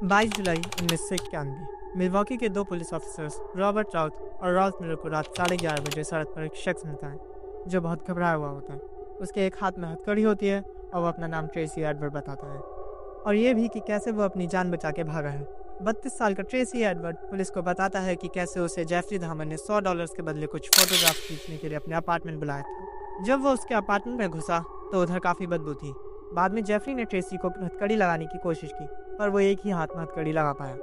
22 जुलाई 1991 Milwaukee के दो police officers Robert राउथ और रॉल्फ मिलर को रात 11:30 बजे सड़क पर एक शख्स मिलता है जो बहुत घबराया हुआ होता है। उसके एक हाथ में हथकड़ी होती है और वो अपना नाम ट्रेसी एडवर्ड बताता है और ये भी कि कैसे वो अपनी जान बचा के भागा है। 32 साल का ट्रेसी एडवर्ड पुलिस को बताता है कि कैसे उसे जेफरी धामर ने $100 के बदले कुछ फोटोग्राफ खींचने के लिए अपने अपार्टमेंट बुलाया था। जब वो उसके अपार्टमेंट में घुसा तो उधर काफ़ी बदबू थी। बाद में जेफरी ने ट्रेसी को हथकड़ी लगाने की कोशिश की पर वो एक ही हाथ में हथकड़ी लगा पाया।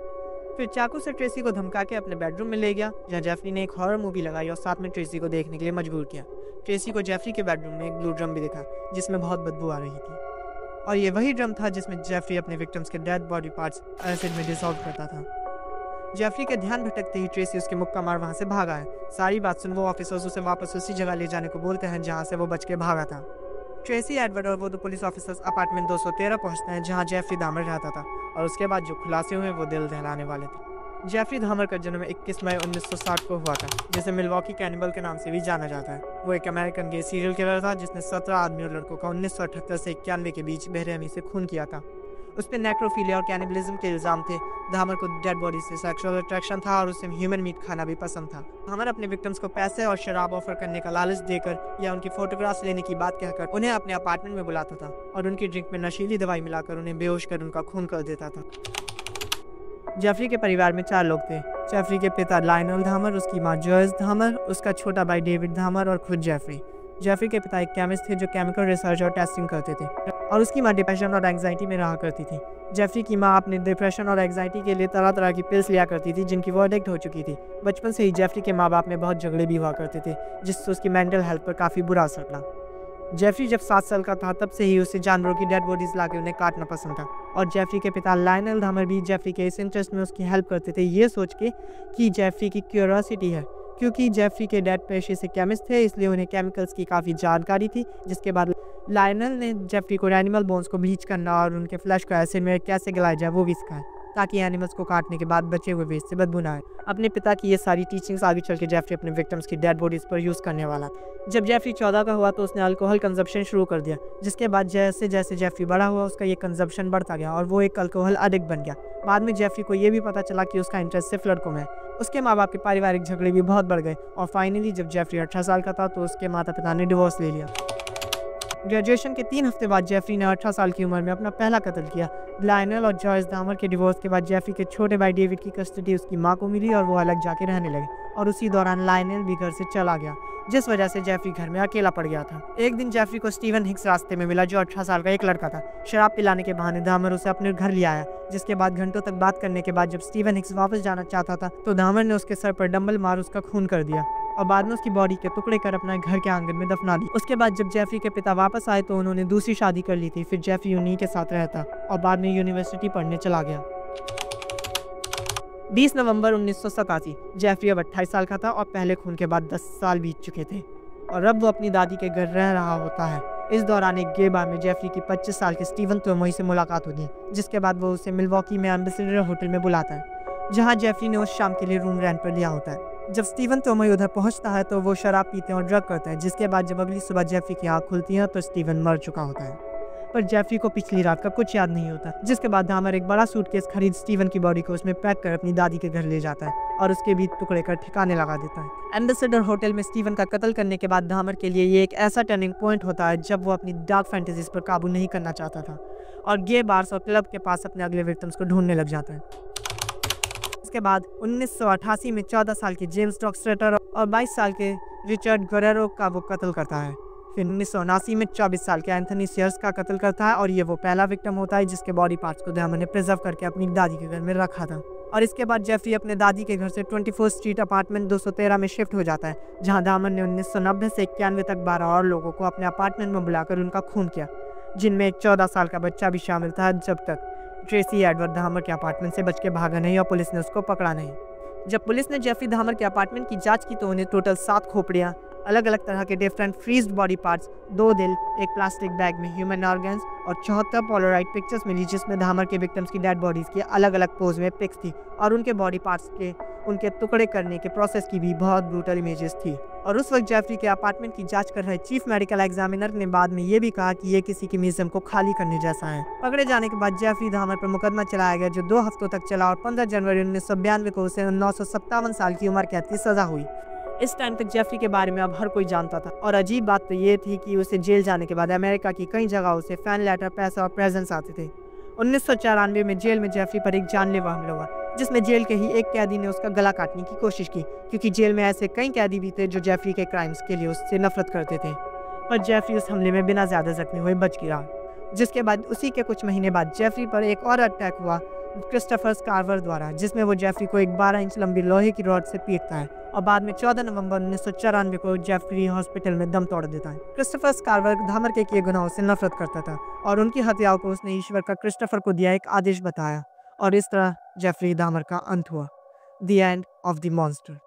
फिर चाकू से ट्रेसी को धमका के अपने बेडरूम में ले गया जहाँ जेफरी ने एक हॉरर मूवी लगाई और साथ में ट्रेसी को देखने के लिए मजबूर किया। ट्रेसी को जेफरी के बेडरूम में एक ब्लू ड्रम भी दिखा जिसमें बहुत बदबू आ रही थी और ये वही ड्रम था जिसमें जेफरी अपने विक्टिम्स के डेड बॉडी पार्ट्स एसिड में डिसॉल्व करता था। जेफरी के ध्यान भटकते ही ट्रेसी उसके मुक्का मार वहाँ से भागा है। सारी बात सुन वो ऑफिसर्स उसे वापस उसी जगह ले जाने को बोलते हैं जहाँ से वो बच के भागा था। ट्रेसी एडवर्ड और वो दो पुलिस ऑफिसर्स अपार्टमेंट 213 पहुंचते हैं जहां जेफरी धामर रहता था और उसके बाद जो खुलासे हुए वो दिल दहलाने वाले थे। जेफरी धामर का जन्म 21 मई 1960 को हुआ था जिसे मिल्वॉकी कैनिबल के नाम से भी जाना जाता है। वो एक अमेरिकन गे सीरियल किलर था जिसने 17 आदमी और लड़कों का 1978 से 91 के बीच बेरहमी से खून किया था। उस पर नेक्रोफीलिया और कैनिबलिज्म के इल्ज़ाम थे। धामर को डेड बॉडी से सेक्सुअल अट्रैक्शन था और उसे ह्यूमन मीट खाना भी पसंद था। धामर अपने विक्टिम्स को पैसे और शराब ऑफर करने का लालच देकर या उनकी फोटोग्राफ्स लेने की बात कहकर उन्हें अपने अपार्टमेंट में बुलाता था और उनकी ड्रिंक में नशीली दवाई मिलाकर उन्हें बेहोश कर उनका खून कर देता था। जेफरी के परिवार में 4 लोग थे। जेफरी के पिता लायनल धामर, उसकी माँ जॉयस धामर, उसका छोटा भाई डेविड धामर और खुद जेफरी। जेफरी के पिता एक केमिस्ट थे जो केमिकल रिसर्च और टेस्टिंग करते थे और उसकी माँ डिप्रेशन और एंग्जाइटी में रहा करती थी। जेफरी की माँ अपने डिप्रेशन और एंग्जाइटी के लिए तरह तरह की पिल्स लिया करती थी जिनकी वो एडिक्ट हो चुकी थी। बचपन से ही जेफरी के माँ बाप में बहुत झगड़े भी हुआ करते थे जिससे उसकी मेंटल हेल्थ पर काफ़ी बुरा असर पड़ा। जेफरी जब 7 साल का था तब से ही उसे जानवरों की डेड बॉडीज लाके उन्हें काटना पसंद था और जेफरी के पिता लायनल धामर भी जेफरी के इस इंटरेस्ट में उसकी हेल्प करते थे ये सोच के कि जेफरी की क्यूरियोसिटी है। क्योंकि जेफरी के डैड पेशे से केमिस्ट थे इसलिए उन्हें केमिकल्स की काफ़ी जानकारी थी। जिसके बाद लायनल ने जेफरी को एनिमल बोन्स को ब्लीच करना और उनके फ्लैश को एसिड में कैसे गलाया जाए वो भी सिखाया ताकि एनिमल्स को काटने के बाद बचे हुए वेस्ट से बदबू ना आए। अपने पिता की ये सारी टीचिंग्स आगे चल के जेफरी अपने विक्टिम्स की डेड बॉडीज पर यूज़ करने वाला था। जब जेफरी 14 का हुआ तो उसने अल्कोहल कंजप्शन शुरू कर दिया जिसके बाद जैसे जैसे जेफरी बड़ा हुआ उसका ये कंजप्शन बढ़ता गया और वो एक अल्कोहल एडिक्ट बन गया। बाद में जेफरी को ये भी पता चला कि उसका इंटरेस्ट सिर्फ लड़कों में है। उसके माँ बाप के पारिवारिक झगड़े भी बहुत बढ़ गए और फाइनली जब जेफरी 18 साल का था तो उसके माता पिता ने डिवोर्स ले लिया। ग्रेजुएशन के 3 हफ्ते बाद जेफरी ने 18 साल की उम्र में अपना पहला कत्ल किया। लायनल और जॉयस धामर के डिवोर्स के बाद जेफरी के छोटे भाई डेविड की कस्टडी उसकी माँ को मिली और वो अलग जाके रहने लगे और उसी दौरान लायनल भी घर से चला गया जिस वजह से जेफरी घर में अकेला पड़ गया था। एक दिन जेफरी को स्टीवन हिक्स रास्ते में मिला जो 18 साल का एक लड़का था। शराब पिलाने के बहाने धामर उसे अपने घर ले आया जिसके बाद घंटों तक बात करने के बाद जब स्टीवन हिक्स वापस जाना चाहता था तो धामर ने उसके सर पर डंबल मार उसका खून कर दिया और बाद में उसकी बॉडी के टुकड़े कर अपने घर के आंगन में दफना दी। उसके बाद जब जेफरी के पिता वापस आए तो उन्होंने दूसरी शादी कर ली थी। फिर जेफरी उन्हीं के साथ रहता और बाद में यूनिवर्सिटी पढ़ने चला गया। 20 नवंबर 1987 जेफरी अब 28 साल का था और पहले खून के बाद 10 साल बीत चुके थे और अब वो अपनी दादी के घर रह रहा होता है। इस दौरान एक गे बार में जेफरी की 25 साल के स्टीवन तोमोई से मुलाकात होती है जिसके बाद वो उसे मिल्वॉकी में एम्बेसडर होटल में बुलाता है जहाँ जेफरी ने उस शाम के लिए रूम रेंट पर लिया होता है। जब स्टीवन तोमोई उधर पहुंचता है तो वो शराब पीते हैं और ड्रग करते हैं जिसके बाद जब अगली सुबह जेफरी की आँख खुलती है तो स्टीवन मर चुका होता है पर जेफरी को पिछली रात का कुछ याद नहीं होता। जिसके बाद धामर एक बड़ा सूटकेस खरीद स्टीवन की बॉडी को उसमें पैक कर अपनी दादी के घर ले जाता है और उसके बीच टुकड़े कर ठिकाने लगा देता है। एम्बेसडर होटल में स्टीवन का कत्ल करने के बाद धामर के लिए ये एक ऐसा टर्निंग पॉइंट होता है जब वो अपनी डार्क फैंटेसीज पर काबू नहीं करना चाहता था और गे बार्स और क्लब के पास अपने अगले विक्टिम्स को ढूंढने लग जाता है। इसके बाद 1988 में 14 साल के जेम्स डॉक्स्ट्रेटर और 22 साल के रिचर्ड गुरेरो का वो कत्ल करता है। फिर 1979 में 24 साल के एंथनी सीयर्स का कत्ल करता है और ये वो पहला विक्टिम होता है जिसके बॉडी पार्ट्स को धामर ने प्रिजर्व करके अपनी दादी के घर में रखा था। और इसके बाद जेफरी अपने दादी के घर से 24 स्ट्रीट अपार्टमेंट 213 में शिफ्ट हो जाता है जहां धामर ने 1990 से 91 तक 12 और लोगों को अपने अपार्टमेंट में बुलाकर उनका खून किया जिनमें एक 14 साल का बच्चा भी शामिल था जब तक ट्रेसी एडवर्ड धामर के अपार्टमेंट से बच के भागा नहीं और पुलिस ने उसको पकड़ा नहीं। जब पुलिस ने जेफरी धामर के अपार्टमेंट की जांच की तो उन्हें टोटल 7 खोपड़ियाँ, अलग अलग तरह के डिफरेंट फ्रीज्ड बॉडी पार्ट्स, 2 दिल, एक प्लास्टिक बैग में ह्यूमन ऑर्गन्स और 74 पोलराइड पिक्चर्स मिली जिसमें धामर के विक्टिम्स की डेड बॉडीज़ की अलग अलग पोज में पिक्स थी और उनके बॉडी पार्ट्स के उनके टुकड़े करने के प्रोसेस की भी बहुत ब्रूटल इमेजेस थी। और उस वक्त जेफरी के अपार्टमेंट की जांच कर रहे चीफ मेडिकल एग्जामिनर ने बाद में ये भी कहा कि ये किसी के म्यूजियम को खाली करने जैसा है। पकड़े जाने के बाद जेफरी दहमर पर मुकदमा चलाया गया, जो 2 हफ्तों तक चला और 15 जनवरी 1992 को उसे 957 साल की उम्र कैद की सजा हुई। इस टाइम तक जेफरी के बारे में अब हर कोई जानता था, और अजीब बात तो ये थी कि उसे जेल जाने के बाद अमेरिका की कई जगहों से फैन लेटर, पैसा और प्रेजेंट्स आते थे। 1994 में जेल में जेफरी पर एक जानलेवा हमला हुआ, जिसमें जेल के ही एक कैदी ने उसका गला काटने की कोशिश की, क्योंकि जेल में ऐसे कई कैदी भी थे जो जेफरी के क्राइम्स के लिए उससे नफरत करते थे। पर जेफरी उस हमले में बिना ज़्यादा जख्मी हुए बच गिरा। जिसके बाद उसी के कुछ महीने बाद जेफरी पर एक और अटैक हुआ क्रिस्टोफर स्कारवर द्वारा, जिसमें वो जेफरी को एक 12 इंच लंबी लोहे की रॉड से पीटता है और बाद में 14 नवंबर 1994 को जेफरी हॉस्पिटल में दम तोड़ देता है। क्रिस्टोफर स्कारवर दहमर के किए गुनाहों से नफरत करता था और उनकी हत्याओं को उसने ईश्वर का क्रिस्टोफर को दिया एक आदेश बताया, और इस तरह जेफरी दहमर का अंत हुआ। The end of the monster.